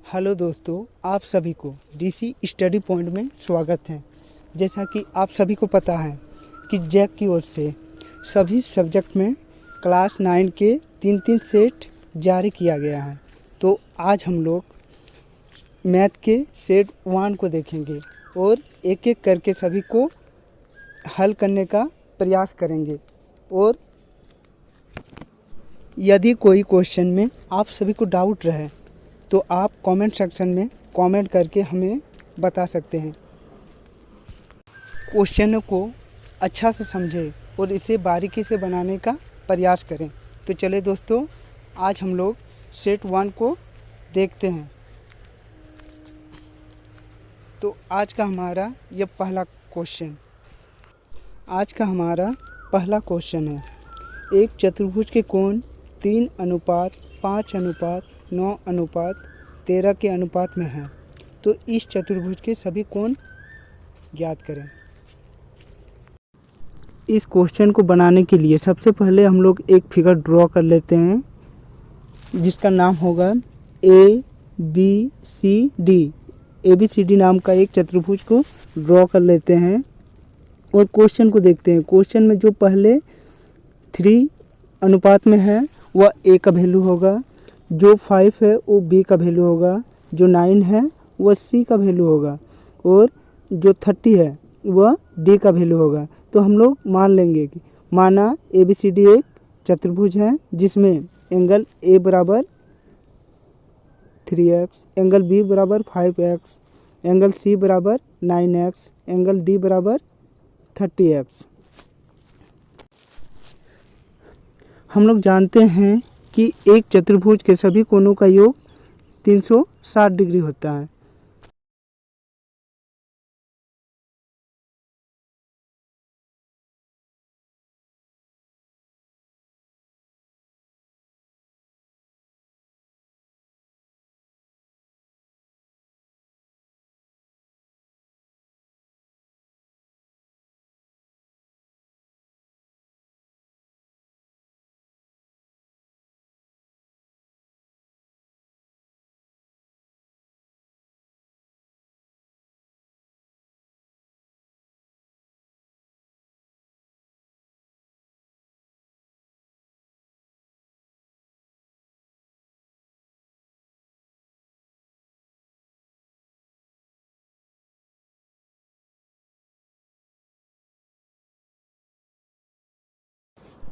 Hello दोस्तों, आप सभी को डीसी स्टडी पॉइंट में स्वागत है। जैसा कि आप सभी को पता है कि जैक की ओर से सभी सब्जेक्ट में क्लास 9 के 3 सेट जारी किया गया है। तो आज हम लोग मैथ के सेट 1 को देखेंगे और एक एक करके सभी को हल करने का प्रयास करेंगे। और यदि कोई क्वेश्चन में आप सभी को डाउट रहे तो आप कमेंट सेक्शन में कमेंट करके हमें बता सकते हैं। क्वेश्चनों को अच्छा से समझें और इसे बारीकी से बनाने का प्रयास करें। तो चलिए दोस्तों, आज हम लोग सेट 1 को देखते हैं। तो आज का हमारा ये पहला क्वेश्चन है, एक चतुर्भुज के कोण 3:5:9:13 के अनुपात में है। तो इस चतुर्भुज के सभी कोण ज्ञात करें। इस क्वेश्चन को बनाने के लिए सबसे पहले हम लोग एक फिगर ड्रॉ कर लेते हैं जिसका नाम होगा ABCD नाम का एक चतुर्भुज को ड्रॉ कर लेते हैं और क्वेश्चन को देखते हैं। क्वेश्चन में जो पहले 3 अनुपात में है वह A का वैल्यू होगा, जो 5 है वो B का वैल्यू होगा, जो 9 है वह C का वैल्यू होगा और जो 30 है वह D का वैल्यू होगा। तो हम लोग मान लेंगे कि माना ABCD एक चतुर्भुज है जिसमें एंगल A बराबर 3x, एंगल B बराबर 5x, एंगल C बराबर 9x, एंगल D बराबर 30x। हम लोग जानते हैं कि एक चतुर्भुज के सभी कोणों का योग 360 डिग्री होता है।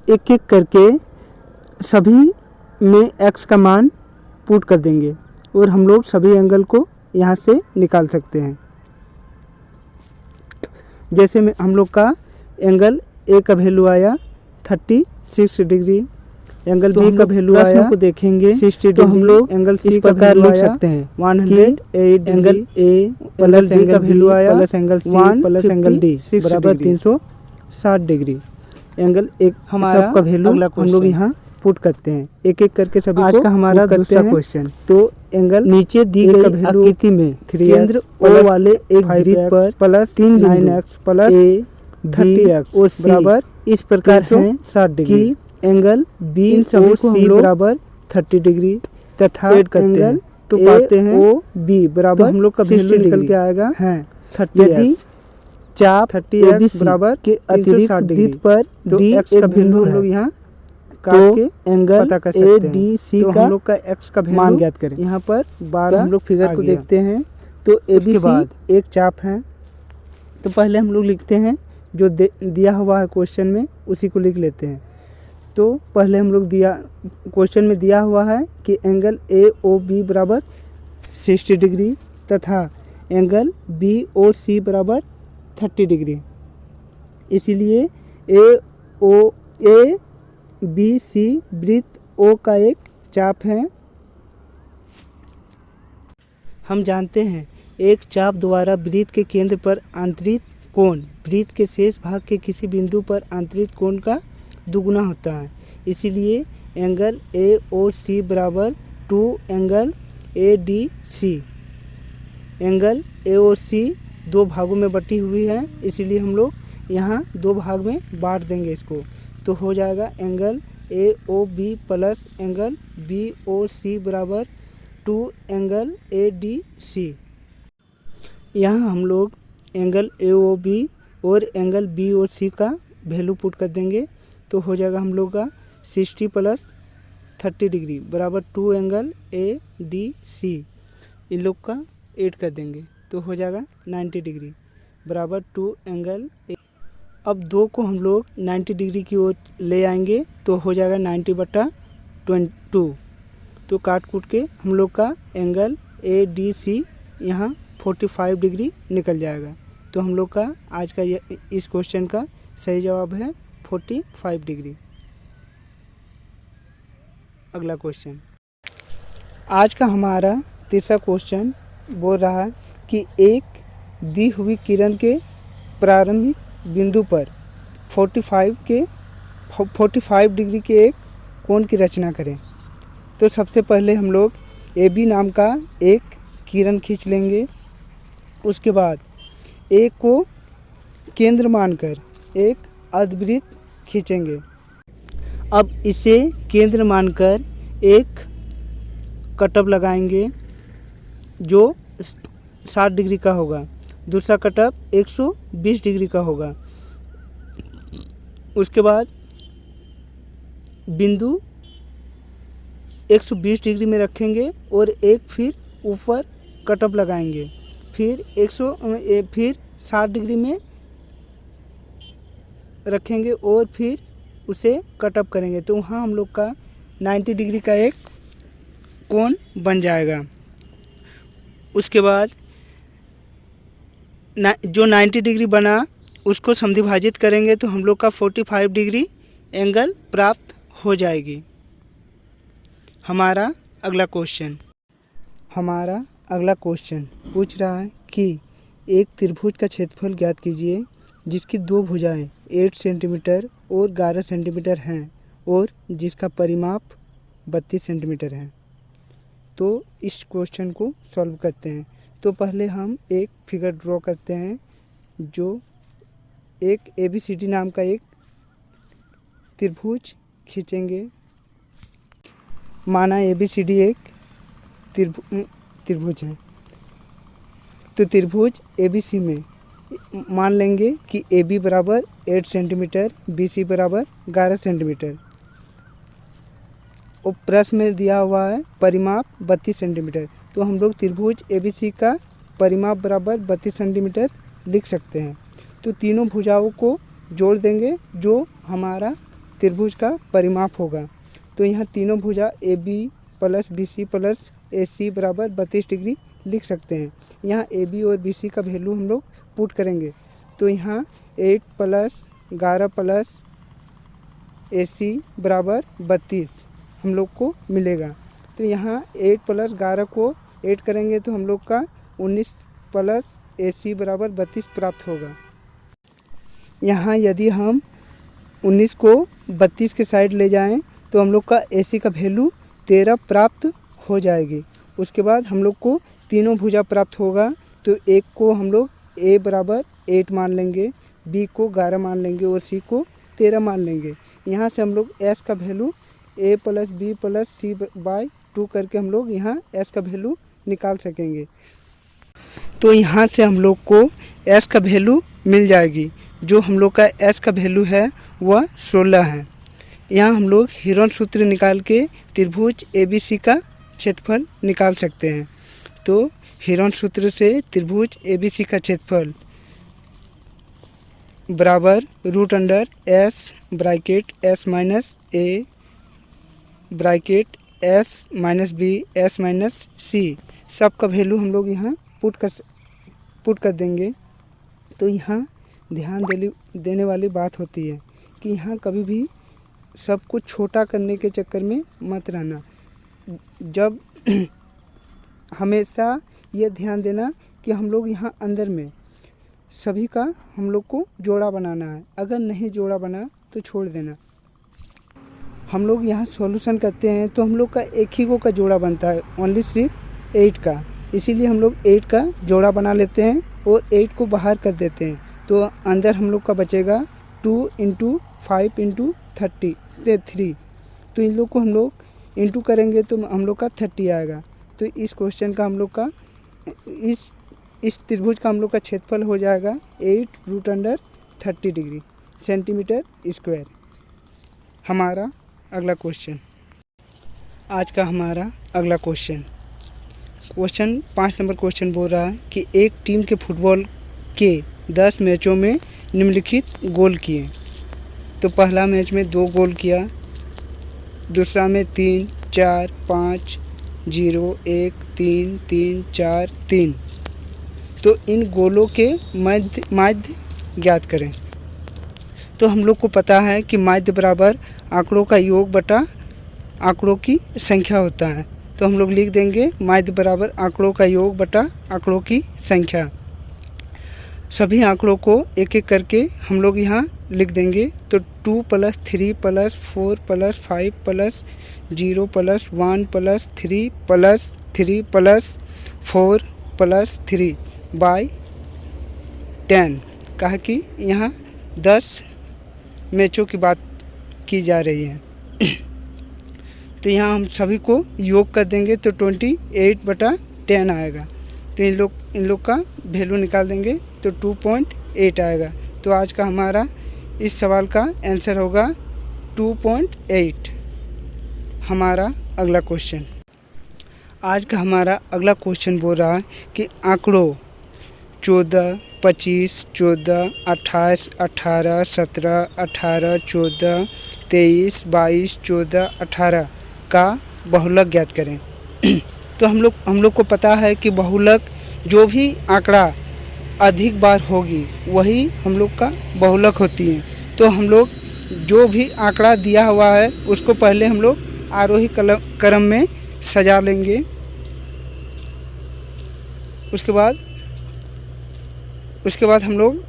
एक एक करके सभी में x का मान पुट कर देंगे और हम लोग सभी एंगल को यहाँ से निकाल सकते हैं। जैसे में हम लोग का एंगल A का वैल्यू आया 36 डिग्री, एंगल B का वैल्यू आया को देखेंगे 60 डिग्री। तो हम लोग एंगल C का वैल्यू लिख सकते हैं 108 एंगल A प्लस एंगल का वैल्यू आया plus angle C plus angle D बराबर 360 डिग्री। एंगल एक हमारा सबका वैल्यू हम लोग यहाँ पुट करते हैं। एक एक करके सभी आज का हमारा दूसरा क्वेश्चन। तो एंगल नीचे दी गई आकृति में केंद्र O वाले एक वृत्त पर प्लस 9x प्लस 30x और C बराबर इस प्रकार है 60 डिग्री। एंगल B और C बराबर 30 डिग्री तथा एंगल तो पाते हैं OB बराबर हम लोग का वैल्यू निकल के आएगा है 30। यदि चाप 30x बराबर के अतिरिक्त वृत्त पर D का वैल्यू हम लोग यहाँ काट के एंगल पता कर सकते हैं। ADC तो हम लोग का x का मान ज्ञात करें। यहाँ पर 12 हम लोग फिगर को देखते हैं। तो ABC के बाद एक चाप है। तो पहले हम लोग लिखते हैं जो दिया हुआ है क्वेश्चन में उसी को लिख लेते हैं। तो पहले हम लोग क्वेश्चन में दिया हुआ है कि एंगल AOB बराबर 60 डिग्री तथा एंगल BOC बराबर 30 डिग्री। इसीलिए ABC वृत्त O का एक चाप है। हम जानते हैं एक चाप द्वारा वृत्त के केंद्र पर आंतरिक कोण वृत्त के शेष भाग के किसी बिंदु पर आंतरिक कोण का दुगुना होता है। इसीलिए एंगल AOC बराबर 2 एंगल ADC। एंगल AOC 2 भागों में बटी हुई है, इसीलिए हम लोग यहाँ 2 भाग में बांट देंगे इसको। तो हो जाएगा angle AOB plus angle BOC बराबर टू एंगल ADC। यहाँ हम लोग एंगल AOB और एंगल BOC का वैल्यू पुट कर देंगे तो हो जाएगा हम लोग का 60 + 30 डिग्री बराबर 2 एंगल ADC। इन लोग का ऐड कर देंगे तो हो जाएगा 90 डिग्री बराबर 2 एंगल। अब दो को हम लोग 90 डिग्री की ओर ले आएंगे तो हो जाएगा 90/22। तो काट कूट के हम लोग का एंगल ADC यहाँ 45 डिग्री निकल जाएगा। तो हम लोग का आज का इस क्वेश्चन का सही जवाब है 45 डिग्री। अगला क्वेश्चन, आज का हमारा तीसरा क्वेश्चन बोल रहा है कि एक दी हुई किरण के प्रारंभिक बिंदु पर 45 डिग्री के एक कोण की रचना करें। तो सबसे पहले हम लोग AB नाम का एक किरण खींच लेंगे। उसके बाद ए को केंद्र मानकर एक अर्धवृत्त खींचेंगे। अब इसे केंद्र मानकर एक कटअप लगाएंगे जो 60 डिग्री का होगा, दूसरा कटअप 120 डिग्री का होगा। उसके बाद बिंदु 120 डिग्री में रखेंगे और एक फिर ऊपर कटअप लगाएंगे, फिर 60 डिग्री में रखेंगे और फिर उसे कटअप करेंगे तो वहाँ हम लोग का 90 डिग्री का एक कोण बन जाएगा। उसके बाद जो 90 डिग्री बना उसको समद्विभाजित करेंगे तो हम लोग का 45 डिग्री एंगल प्राप्त हो जाएगी। हमारा अगला क्वेश्चन पूछ रहा है कि एक त्रिभुज का क्षेत्रफल ज्ञात कीजिए जिसकी दो भुजाएं 8 सेंटीमीटर और 11 सेंटीमीटर हैं और जिसका परिमाप 32 सेंटीमीटर है। तो इस क्वेश्चन को सॉल्व करते हैं। तो पहले हम एक फिगर ड्रॉ करते हैं जो एक ABCD नाम का एक त्रिभुज खींचेंगे। माना ABCD एक त्रिभुज है तो त्रिभुज ABC में मान लेंगे कि AB बराबर 8 सेंटीमीटर, BC बराबर 11 सेंटीमीटर और प्रश्न में दिया हुआ है परिमाप 32 सेंटीमीटर। तो हम लोग त्रिभुज ABC का परिमाप बराबर 32 सेंटीमीटर लिख सकते हैं। तो तीनों भुजाओं को जोड़ देंगे जो हमारा त्रिभुज का परिमाप होगा। तो यहाँ तीनों भुजा AB + BC + AC बराबर 32 डिग्री लिख सकते हैं। यहाँ AB और BC का वैल्यू हम लोग पुट करेंगे तो यहाँ 8 + 11 + AC बराबर 32 हम लोग को मिलेगा। तो यहाँ 8 + 11 को ऐड करेंगे तो हम लोग का 19 + AC बराबर 32 प्राप्त होगा। यहाँ यदि हम 19 को 32 के साइड ले जाएं तो हम लोग का AC का वैल्यू 13 प्राप्त हो जाएगी। उसके बाद हम लोग को तीनों भुजा प्राप्त होगा। तो एक को हम लोग A बराबर 8 मान लेंगे, B को 11 मान लेंगे और C को 13 मान लेंगे। यहाँ से हम लोग S का वैल्यू A + B + C/2 करके हम लोग यहाँ S का वैल्यू निकाल सकेंगे। तो यहाँ से हम लोग को S का वैल्यू मिल जाएगी। जो हम लोग का S का वैल्यू है वह 16 है। यहाँ हम लोग हीरोन सूत्र निकाल के त्रिभुज ABC का क्षेत्रफल निकाल सकते हैं। तो हीरोन सूत्र से त्रिभुज ABC का क्षेत्रफल बराबर √S bracket S - A bracket S - B S - C सब का वैल्यू हम लोग यहाँ पुट कर देंगे। तो यहाँ ध्यान देने वाली बात होती है कि यहाँ कभी भी सब कुछ छोटा करने के चक्कर में मत रहना। जब हमेशा ये ध्यान देना कि हम लोग यहाँ अंदर में सभी का हम लोग को जोड़ा बनाना है। अगर नहीं जोड़ा बना तो छोड़ देना। हम लोग यहाँ सॉल्यूशन करते हैं तो हम लोग का एक ही को का जोड़ा बनता है, ओनली सिर्फ 8 का। इसीलिए हम लोग 8 का जोड़ा बना लेते हैं और 8 को बाहर कर देते हैं। तो अंदर हम लोग का बचेगा 2 × 5 × 3। तो इन लोग को हम लोग इंटू करेंगे तो हम लोग का 30 आएगा। तो इस क्वेश्चन का हम लोग का इस त्रिभुज का हम लोग का क्षेत्रफल हो जाएगा 8√30 डिग्री सेंटीमीटर स्क्वायर। हमारा अगला क्वेश्चन, आज का हमारा अगला क्वेश्चन 5 नंबर क्वेश्चन बोल रहा है कि एक टीम के फुटबॉल के 10 मैचों में निम्नलिखित गोल किए। तो पहला मैच में 2 गोल किया, दूसरा में 3, 4, 5, 0, 1, 3, 3, 4, 3। तो इन गोलों के माध्य ज्ञात करें। तो हम लोग को पता है कि माध्य बराबर आंकड़ों का योग बटा आंकड़ों की संख्या होता है। तो हम लोग लिख देंगे माध्य बराबर आंकड़ों का योग बटा आंकड़ों की संख्या। सभी आंकड़ों को एक एक करके हम लोग यहाँ लिख देंगे। तो 2 + 3 + 4 + 5 + 0 + 1 + 3 + 3 + 4 + 3 / 10। कहा कि यहाँ 10 मैचों की बात की जा रही है। तो यहाँ हम सभी को योग कर देंगे तो 28/10 आएगा। तो इन लोग का वैल्यू निकाल देंगे तो 2.8 आएगा। तो आज का हमारा इस सवाल का आंसर होगा 2.8। हमारा अगला क्वेश्चन, आज का हमारा अगला क्वेश्चन बोल रहा है कि आंकड़ों 14, 25, 14, 28, 18, 17, 18, 14, 23, 22, 14, 18 का बहुलक ज्ञात करें। तो हम लोग को पता है कि बहुलक जो भी आंकड़ा अधिक बार होगी वही हम लोग का बहुलक होती है। तो हम लोग जो भी आंकड़ा दिया हुआ है उसको पहले हम लोग आरोही क्रम में सजा लेंगे। उसके बाद हम लोग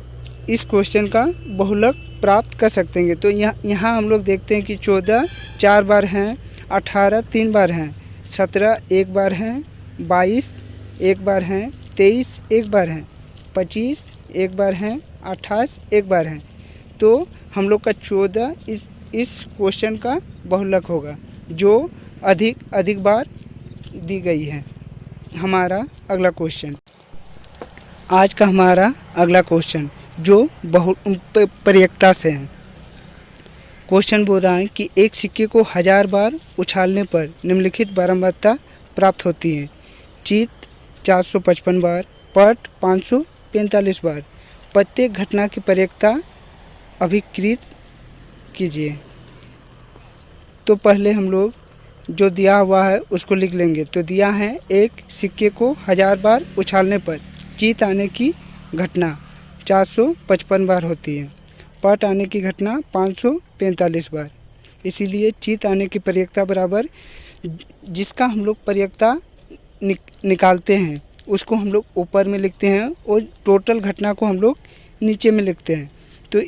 इस क्वेश्चन का बहुलक प्राप्त कर सकते हैं। तो यहाँ हम लोग देखते हैं कि 14 4 बार हैं, 18 3 बार हैं, 17 1 बार हैं, 22 1 बार हैं, 23 1 बार हैं, 25 1 बार हैं, 28 1 बार हैं। तो हम लोग का 14 इस क्वेश्चन का बहुलक होगा जो अधिक बार दी गई है। हमारा अगला क्वेश्चन, आज का हमारा अगला क्वेश्चन जो बहुपर्यकता से है। क्वेश्चन बोल रहा है कि एक सिक्के को 1000 बार उछालने पर निम्नलिखित बारंबारता प्राप्त होती है। जीत 455 बार, पट 545 बार। प्रत्येक घटना की पर्यकता अभिकृत कीजिए। तो पहले हम लोग जो दिया हुआ है उसको लिख लेंगे। तो दिया है एक सिक्के को 1000 बार उछालने पर जीत आने की घटना 455 बार होती है, पट आने की घटना 545 बार। इसीलिए जीत आने की पर्यकता बराबर जिसका हम लोग पर्यकता निकालते हैं उसको हम लोग ऊपर में लिखते हैं और टोटल घटना को हम लोग नीचे में लिखते हैं। तो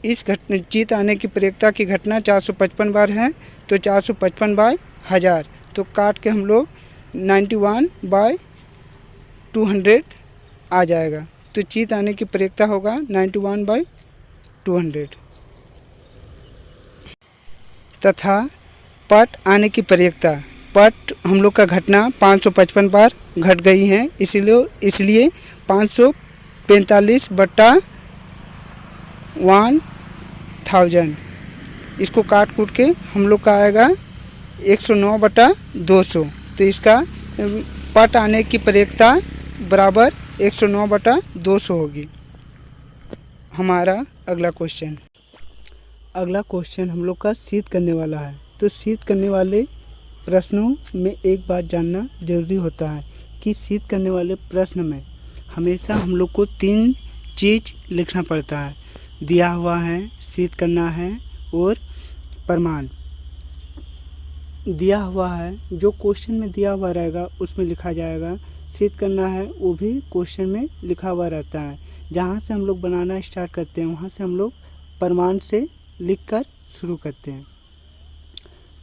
इस घटना जीत आने की पर्यकता की घटना 455 बार है। तो 455/1000 तो काट के हम लोग 91/200 आ जाएगा। तो जीत आने की पर्यकता होगा 91/200 तथा पट आने की पर्यकता, पट हम लोग का घटना 555 बार घट गई है, इसलिए 545/1000 इसको काट कूट के हम लोग का आएगा 109/200। तो इसका पट आने की पर्यकता बराबर 109/200 होगी। हमारा अगला क्वेश्चन हम लोग का शीत करने वाला है। तो शीत करने वाले प्रश्नों में एक बात जानना जरूरी होता है कि शीत करने वाले प्रश्न में हमेशा हम लोग को 3 चीज़ लिखना पड़ता है। दिया हुआ है, शीत करना है और प्रमाण। दिया हुआ है जो क्वेश्चन में दिया हुआ रहेगा उसमें लिखा जाएगा, शीत करना है वो भी क्वेश्चन में लिखा हुआ रहता है। जहाँ से हम लोग बनाना स्टार्ट करते हैं वहाँ से हम लोग प्रमाण से लिखकर शुरू करते हैं।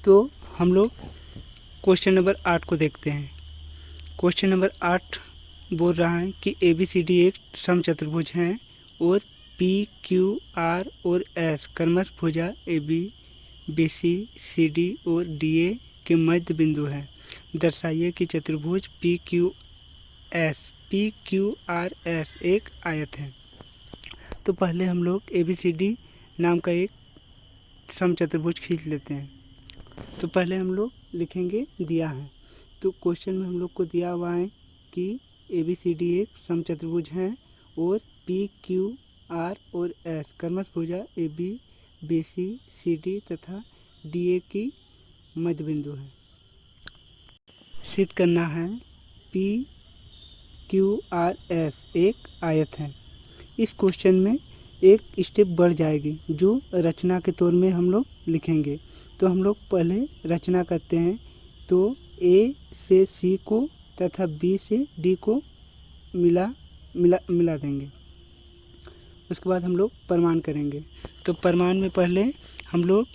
तो हम लोग क्वेश्चन नंबर 8 को देखते हैं। क्वेश्चन नंबर 8 बोल रहा है कि ABCD एक समचतुर्भुज हैं और PQR और S क्रमश भुजा AB BC CD और DA के मध्य बिंदु है। दर्शाइए कि चतुर्भुज PQRS एक आयत है। तो पहले हम लोग ABCD नाम का एक समचतुर्भुज खींच लेते हैं। तो पहले हम लोग लिखेंगे दिया है। तो क्वेश्चन में हम लोग को दिया हुआ है कि ABCD एक समचतुर्भुज है और PQR और S क्रमश भुजा AB BC CD तथा DA की मध्य बिंदु है। सिद्ध करना है PQRS एक आयत है। इस क्वेश्चन में एक स्टेप बढ़ जाएगी जो रचना के तौर में हम लोग लिखेंगे। तो हम लोग पहले रचना करते हैं। तो A से C को तथा B से D को मिला देंगे। उसके बाद हम लोग प्रमाण करेंगे। तो प्रमाण में पहले हम लोग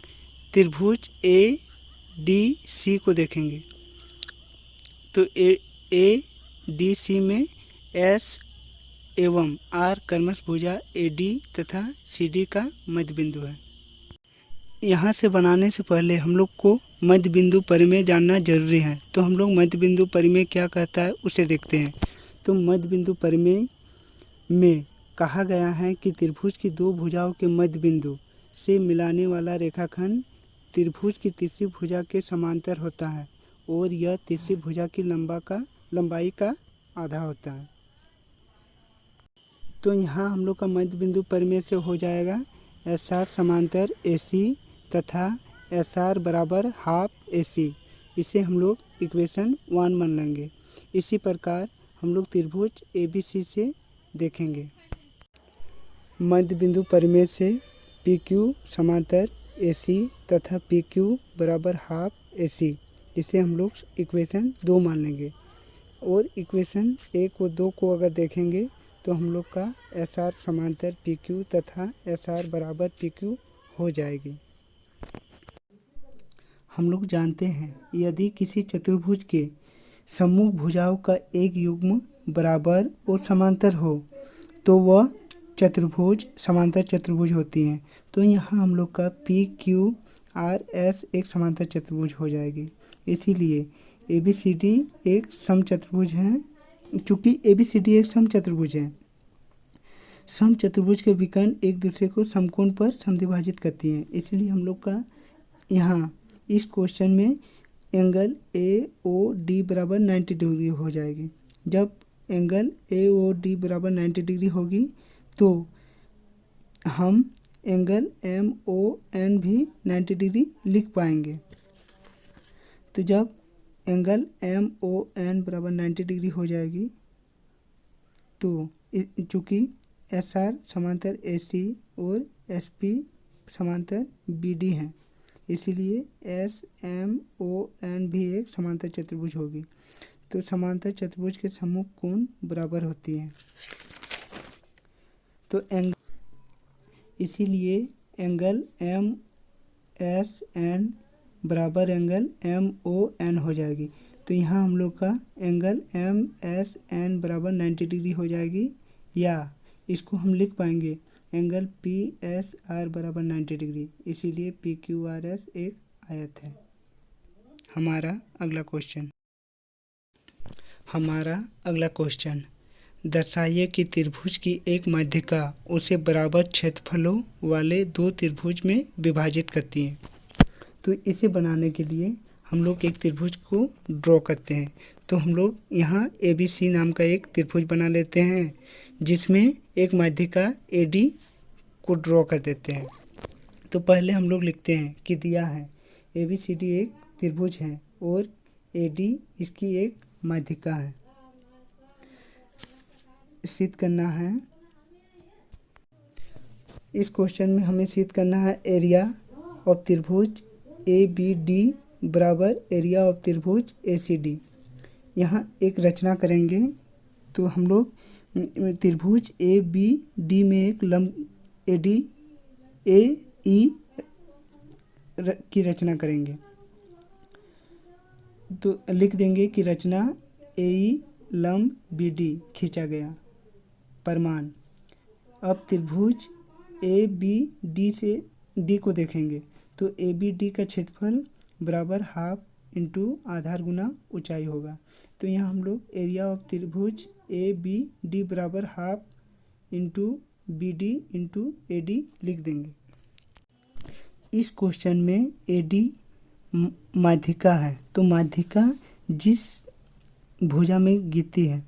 त्रिभुज ADC को देखेंगे। तो ADC में S एवं R क्रमश भुजा AD तथा CD का मध्य बिंदु है। यहाँ से बनाने से पहले हम लोग को मध्य बिंदु परिमेय जानना जरूरी है। तो हम लोग मध्य बिंदु परिमेय क्या कहता है उसे देखते हैं। तो मध्य बिंदु परिमेय में कहा गया है कि त्रिभुज की दो भुजाओं के मध्य बिंदु से मिलाने वाला रेखाखंड त्रिभुज की तीसरी भुजा के समांतर होता है और यह तीसरी भुजा की लंबाई का आधा होता है। तो यहाँ हम लोग का मध्य बिंदु परिमेय से हो जाएगा SR समांतर AC तथा SR बराबर हाफ AC। इसे हम लोग इक्वेशन 1 मान लेंगे। इसी प्रकार हम लोग त्रिभुज ABC से देखेंगे। मध्य बिंदु परिमेय से PQ समांतर AC तथा PQ बराबर हाफ AC, इसे हम लोग इक्वेशन 2 मान लेंगे। और इक्वेशन 1 और 2 को अगर देखेंगे तो हम लोग का SR समांतर PQ तथा SR बराबर PQ हो जाएगी। हम लोग जानते हैं यदि किसी चतुर्भुज के सम्मुख भुजाओं का एक युग्म बराबर और समांतर हो तो वह चतुर्भुज समांतर चतुर्भुज होती हैं। तो यहाँ हम लोग का PQRS एक समांतर चतुर्भुज हो जाएगी। इसीलिए ABCD एक समचतुर्भुज है। चूँकि ABCD एक समचतुर्भुज है, समचतुर्भुज के विकर्ण एक दूसरे को समकोण पर समद्विभाजित करती हैं। इसलिए हम लोग का यहाँ इस क्वेश्चन में एंगल AOD बराबर 90 डिग्री हो जाएगी। जब एंगल AOD बराबर 90 डिग्री होगी तो हम एंगल MON भी 90 डिग्री लिख पाएंगे। तो जब एंगल MON बराबर 90 डिग्री हो जाएगी तो चूँकि SR समांतर AC और SP समांतर BD हैं, इसीलिए SMON भी एक समांतर चतुर्भुज होगी। तो समांतर चतुर्भुज के सम्मुख कोण बराबर होती हैं। तो इसीलिए एंगल MSN बराबर एंगल MON हो जाएगी। तो यहाँ हम लोग का एंगल MSN बराबर 90 डिग्री हो जाएगी, या इसको हम लिख पाएंगे एंगल PSR बराबर 90 डिग्री। इसीलिए PQRS एक आयत है। हमारा अगला क्वेश्चन दर्शाइए कि त्रिभुज की एक माध्यिका उसे बराबर क्षेत्रफलों वाले दो त्रिभुज में विभाजित करती है। तो इसे बनाने के लिए हम लोग एक त्रिभुज को ड्रॉ करते हैं। तो हम लोग यहाँ ABC नाम का एक त्रिभुज बना लेते हैं जिसमें एक माध्यिका AD को ड्रॉ कर देते हैं। तो पहले हम लोग लिखते हैं कि दिया है ABCD एक त्रिभुज है और AD इसकी एक माध्यिका है। सिद्ध करना है, इस क्वेश्चन में हमें सिद्ध करना है एरिया ऑफ त्रिभुज ABD बराबर एरिया ऑफ त्रिभुज ACD। यहाँ एक रचना करेंगे। तो हम लोग त्रिभुज ABD में एक लंब AD AE की रचना करेंगे। तो लिख देंगे कि रचना AE लंब BD खींचा गया। प्रमाण, अब त्रिभुज ABD से D को देखेंगे। तो ABD का क्षेत्रफल बराबर हाफ इंटू आधार गुना ऊंचाई होगा। तो यहाँ हम लोग एरिया ऑफ त्रिभुज ए बी डी बराबर half into B D into A D लिख देंगे। इस क्वेश्चन में ए डी माध्यिका है, तो माध्यिका जिस भुजा में गिरती है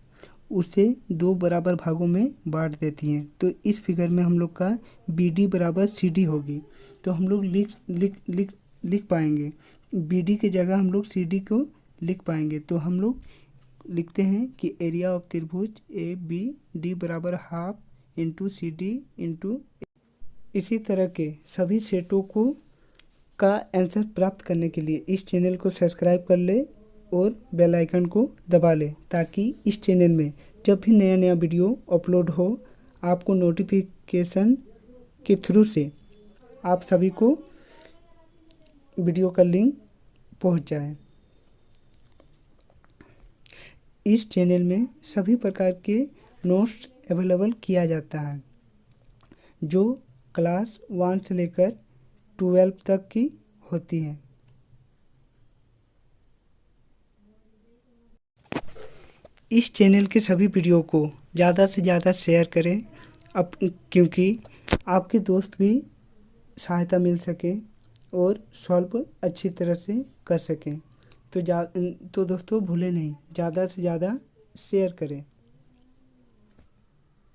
उसे 2 बराबर भागों में बांट देती हैं। तो इस फिगर में हम लोग का बी डी बराबर सी डी होगी। तो हम लोग लिख पाएंगे, बी डी की जगह हम लोग सी डी को लिख पाएंगे। तो हम लोग लिखते हैं कि एरिया ऑफ त्रिभुज ए बी डी बराबर half into C D into. इसी तरह के सभी सेटों को का आंसर प्राप्त करने के लिए इस चैनल को सब्सक्राइब कर ले और बेल आइकन को दबा ले, ताकि इस चैनल में जब भी नया नया वीडियो अपलोड हो आपको नोटिफिकेशन के थ्रू से आप सभी को वीडियो का लिंक पहुंच जाए। इस चैनल में सभी प्रकार के नोट्स अवेलेबल किया जाता है जो क्लास 1 से लेकर 12 तक की होती हैं। इस चैनल के सभी वीडियो को ज़्यादा से ज़्यादा शेयर करें क्योंकि आपके दोस्त भी सहायता मिल सके और सॉल्व अच्छी तरह से कर सकें। तो दोस्तों भूलें नहीं, ज़्यादा से ज़्यादा शेयर करें।